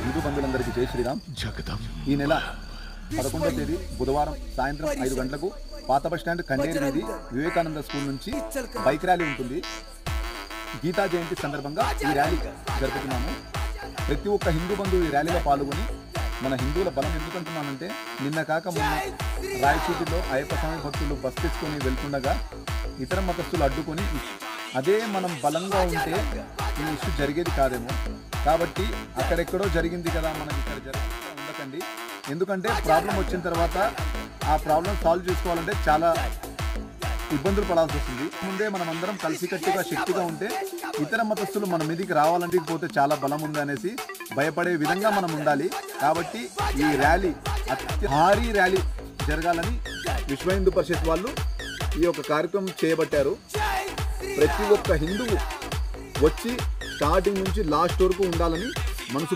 హిందూ బంధువులందరికీ జై శ్రీరామ్. ఈ నెల 11వ తేదీ బుధవారం సాయంత్రం 5 గంటలకు పాత బస్టాండ్ కండేరి వీధి వివేకానంద స్కూల్ నుంచి బైక్ ర్యాలీ ఉంటుంది. గీతా జయంతి సందర్భంగా ఈ ర్యాలీ జరుపుతున్నాము. ప్రతి ఒక్క హిందూ బంధువు ఈ ర్యాలీలో పాల్గొని మన హిందువుల బలం ఎందుకంటున్నానంటే, నిన్న కాక మొన్న రాయచూటిలో అయ్యప్ప స్వామి భక్తులు బస్ తీసుకొని వెళ్తుండగా ఇతర మతస్థులు అడ్డుకొని, అదే మనం బలంగా ఉంటే ఈ ఇష్యూ జరిగేది కాదేమో. కాబట్టి అక్కడెక్కడో జరిగింది కదా, మనకి ఇక్కడ ఉండకండి. ఎందుకంటే ప్రాబ్లం వచ్చిన తర్వాత ఆ ప్రాబ్లం సాల్వ్ చేసుకోవాలంటే చాలా ఇబ్బందులు పడాల్సి వస్తుంది. ముందే మనం అందరం కలిసికట్టుగా శక్తిగా ఉంటే ఇతర మతస్థులు మన మీదకి రావాలంటే పోతే చాలా బలం ఉంది అనేసి భయపడే విధంగా మనం ఉండాలి. కాబట్టి ఈ ర్యాలీ భారీ ర్యాలీ జరగాలని విశ్వ హిందూ పరిషత్ వాళ్ళు ఈ యొక్క కార్యక్రమం చేయబట్టారు. ప్రతి ఒక్క హిందువు వచ్చి స్టార్టింగ్ నుంచి లాస్ట్ వరకు ఉండాలని మనసు